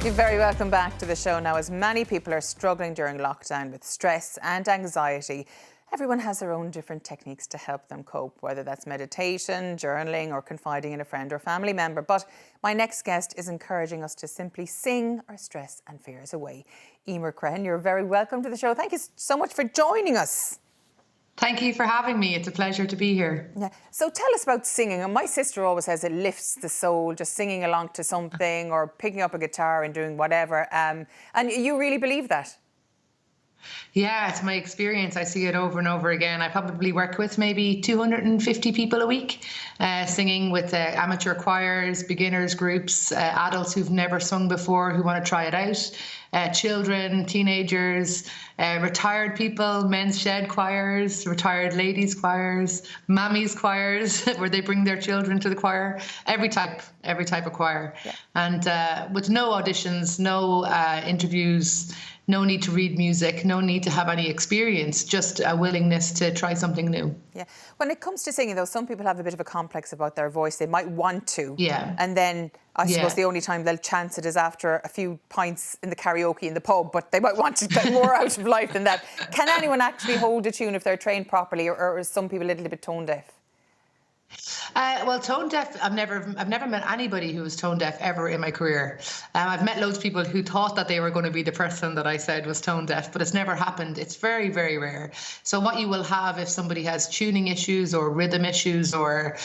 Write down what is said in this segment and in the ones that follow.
You're very welcome back to the show. Now, as many people are struggling during lockdown with stress and anxiety, everyone has their own different techniques to help them cope, whether that's meditation, journaling or confiding in a friend or family member. But my next guest is encouraging us to simply sing our stress and fears away. Eimear Crehan, you're very welcome to the show. Thank you so much for joining us. Thank you for having me. It's a pleasure to be here. Yeah. So tell us about singing. And my sister always says it lifts the soul, just singing along to something or picking up a guitar and doing whatever. And you really believe that? Yeah, it's my experience. I see it over and over again. I probably work with maybe 250 people a week, singing with amateur choirs, beginners groups, adults who've never sung before who want to try it out, children, teenagers, retired people, men's shed choirs, retired ladies choirs, mammies choirs, where they bring their children to the choir, every type of choir. Yeah. And with no auditions, no interviews, no need to read music, no need to have any experience, just a willingness to try something new. Yeah. When it comes to singing, though, some people have a bit of a complex about their voice. They might want to. Yeah. And then I suppose the only time they'll chance it is after a few pints in the karaoke in the pub, but they might want to get more out of life than that. Can anyone actually hold a tune if they're trained properly, or is some people a little bit tone deaf? Well, tone deaf, I've never met anybody who was tone deaf ever in my career. I've met loads of people who thought that they were going to be the person that I said was tone deaf, but it's never happened. It's very, very rare. So what you will have if somebody has tuning issues or rhythm issues or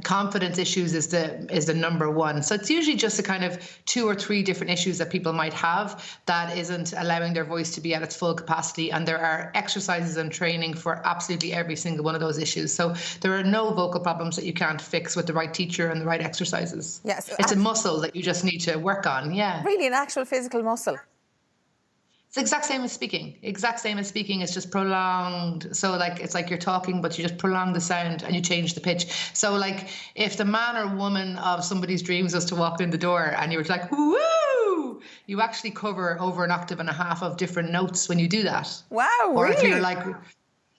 confidence issues is the number one. So it's usually just a kind of 2 or 3 different issues that people might have that isn't allowing their voice to be at its full capacity. And there are exercises and training for absolutely every single one of those issues. So there are no vocal problems that you can't fix with the right teacher and the right exercises. Yes, it's a muscle that you just need to work on. Yeah, really, an actual physical muscle. It's the exact same as speaking. It's just prolonged. So like it's like you're talking, but you just prolong the sound and you change the pitch. So like if the man or woman of somebody's dreams was to walk in the door and you were like woo, you actually cover over an octave and a half of different notes when you do that. Wow, or really? If you're like,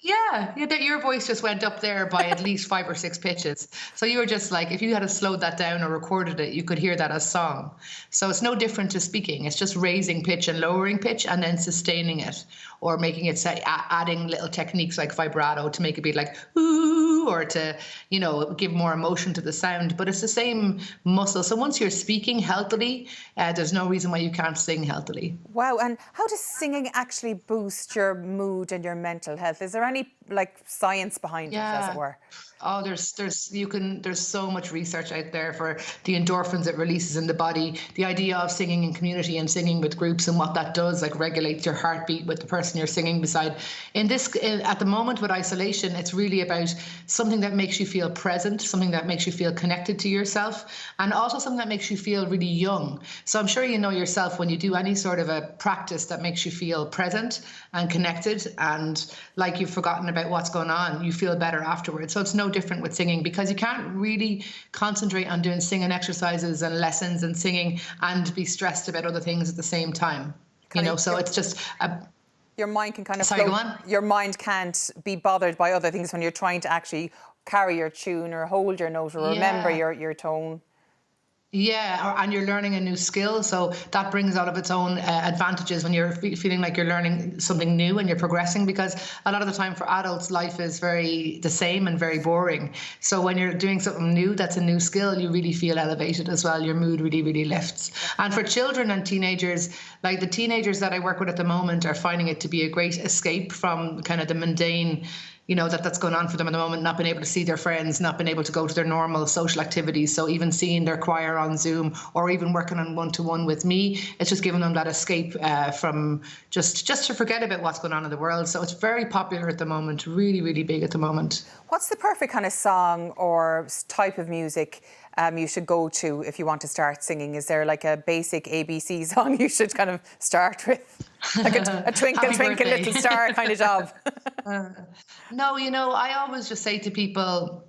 yeah, your voice just went up there by at least 5 or 6 pitches. So you were just like, if you had slowed that down or recorded it, you could hear that as song. So it's no different to speaking. It's just raising pitch and lowering pitch and then sustaining it, or making it adding little techniques like vibrato to make it be like ooh, or to, give more emotion to the sound. But it's the same muscle. So once you're speaking healthily, there's no reason why you can't sing healthily. Wow. And how does singing actually boost your mood and your mental health? Is there any science behind it, as it were? Oh, there's so much research out there for the endorphins it releases in the body, the idea of singing in community and singing with groups and what that does, like regulates your heartbeat with the person you're singing beside. At the moment with isolation, it's really about something that makes you feel present, something that makes you feel connected to yourself, and also something that makes you feel really young. So I'm sure you know yourself when you do any sort of a practice that makes you feel present and connected and like you've forgotten about what's going on, you feel better afterwards. So it's no different with singing, because you can't really concentrate on doing singing exercises and lessons and singing and be stressed about other things at the same time. So it's just your mind can kind of Sorry, go on. Your mind can't be bothered by other things when you're trying to actually carry your tune or hold your note or remember your tone. Yeah, and you're learning a new skill, so that brings out of its own advantages when you're feeling like you're learning something new and you're progressing, because a lot of the time for adults, life is very the same and very boring. So when you're doing something new, that's a new skill, you really feel elevated as well. Your mood really, really lifts. And for children and teenagers, like the teenagers that I work with at the moment are finding it to be a great escape from kind of the mundane that's going on for them at the moment, not being able to see their friends, not being able to go to their normal social activities. So even seeing their choir on Zoom or even working on one-to-one with me, it's just giving them that escape from just to forget about what's going on in the world. So it's very popular at the moment, really, really big at the moment. What's the perfect kind of song or type of music you should go to if you want to start singing? Is there like a basic ABC song you should kind of start with? Like a twinkle, twinkle, little star kind of job? No, I always just say to people,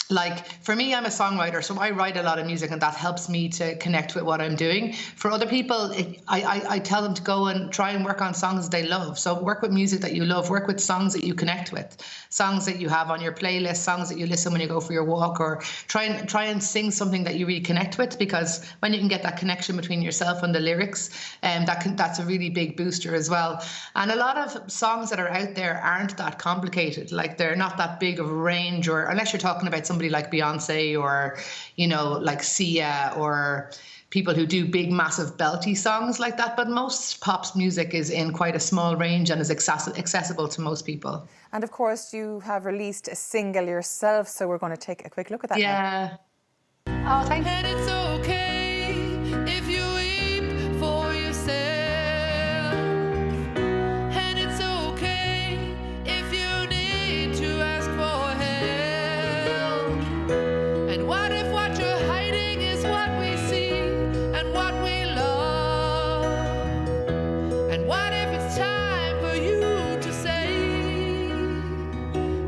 like for me, I'm a songwriter, so I write a lot of music and that helps me to connect with what I'm doing. For other people, I tell them to go and try and work on songs they love. So work with music that you love, work with songs that you connect with, songs that you have on your playlist, songs that you listen when you go for your walk, or try and sing something that you really connect with, because when you can get that connection between yourself and the lyrics, that's a really big booster as well. And a lot of songs that are out there aren't that complicated. Like they're not that big of a range, or unless you're talking about somebody like Beyonce or, you know, like Sia, or people who do big, massive, belty songs like that. But most pop's music is in quite a small range and is accessible to most people. And of course, you have released a single yourself, so we're going to take a quick look at that now. Yeah. Oh, thank you. And it's okay if you weep for yourself. And it's okay if you need to ask for help. And what if what you're hiding is what we see and what we love? And what if it's time for you to say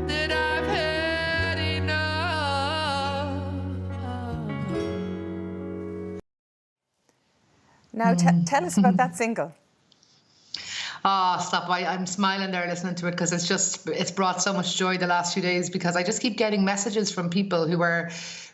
that I've had enough? Now, tell us about that single. Oh, stop. I'm smiling there listening to it, because it's brought so much joy the last few days, because I just keep getting messages from people who are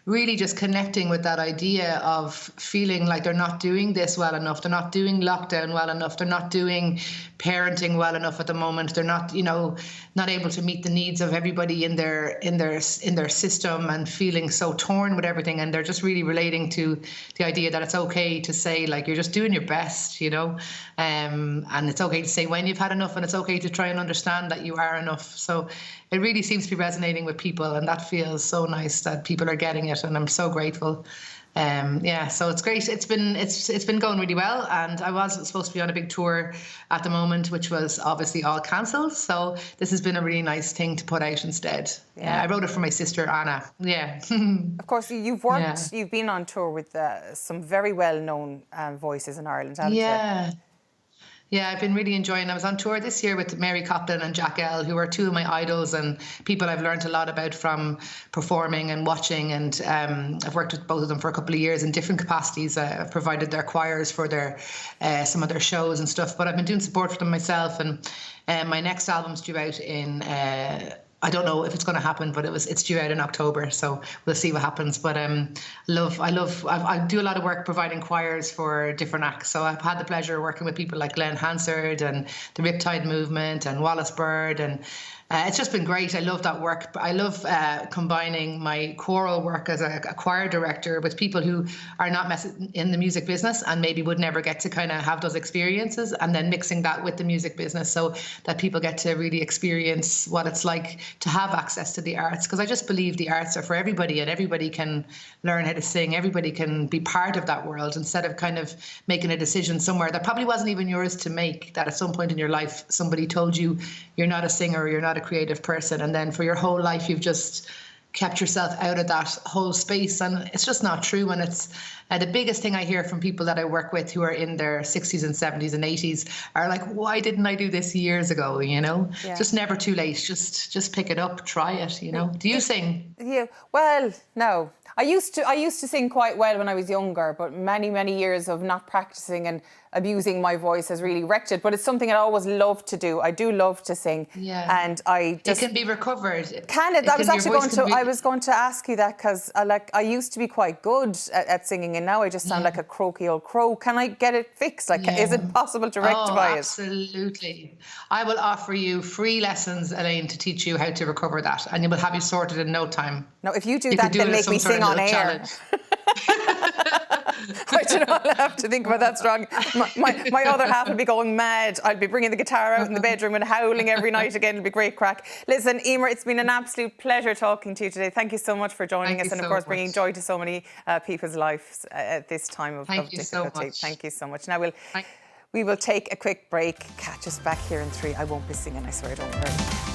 really just connecting with that idea of feeling like they're not doing this well enough. They're not doing lockdown well enough. They're not doing parenting well enough at the moment. They're not, not able to meet the needs of everybody in their system, and feeling so torn with everything. And they're just really relating to the idea that it's okay to say, like, you're just doing your best, and it's okay to say when you've had enough, and it's okay to try and understand that you are enough. So it really seems to be resonating with people, and that feels so nice that people are getting it, and I'm so grateful. So it's great. It's been going really well, and I was supposed to be on a big tour at the moment, which was obviously all cancelled. So this has been a really nice thing to put out instead. Yeah, I wrote it for my sister Anna. Yeah. Of course, you've worked. Yeah. You've been on tour with some very well-known voices in Ireland, haven't you? Yeah, I've been really enjoying. I was on tour this year with Mary Copland and Jack L, who are two of my idols and people I've learned a lot about from performing and watching. And I've worked with both of them for a couple of years in different capacities. I've provided their choirs for some of their shows and stuff. But I've been doing support for them myself. And my next album's due out in I don't know if it's going to happen, but it's due out in October, so we'll see what happens. But I do a lot of work providing choirs for different acts. So I've had the pleasure of working with people like Glenn Hansard and the Riptide Movement and Wallace Bird, and it's just been great. I love that work. I love combining my choral work as a choir director with people who are not in the music business and maybe would never get to kind of have those experiences, and then mixing that with the music business so that people get to really experience what it's like to have access to the arts. Because I just believe the arts are for everybody, and everybody can learn how to sing. Everybody can be part of that world, instead of kind of making a decision somewhere that probably wasn't even yours to make, that at some point in your life somebody told you you're not a singer or you're not a creative person, and then for your whole life you've just kept yourself out of that whole space. And it's just not true. And it's the biggest thing I hear from people that I work with who are in their 60s and 70s and 80s are like, why didn't I do this years ago? Just never too late. Just pick it up, try it. Do you sing? Yeah, well, no. I used to sing quite well when I was younger, but many years of not practicing and abusing my voice has really wrecked it. But it's something I always loved to do. I do love to sing. Yeah. And I just... It can be recovered. Can it? I was going to ask you that, because I used to be quite good at singing, and now I just sound like a croaky old crow. Can I get it fixed? Is it possible to rectify it? Absolutely. I will offer you free lessons, Elaine, to teach you how to recover that, and you will have you sorted in no time. No, if you do that, then make me sing on air. I don't know, I'll have to think about that strong. My other half will be going mad. I'll be bringing the guitar out in the bedroom and howling every night again. It'll be great crack. Listen, Eimear, it's been an absolute pleasure talking to you today. Thank you so much for joining us, and of course bringing joy to so many people's lives at this time of difficulty. So much. Thank you so much. Now we will take a quick break. Catch us back here in 3. I won't be singing, I swear, don't worry.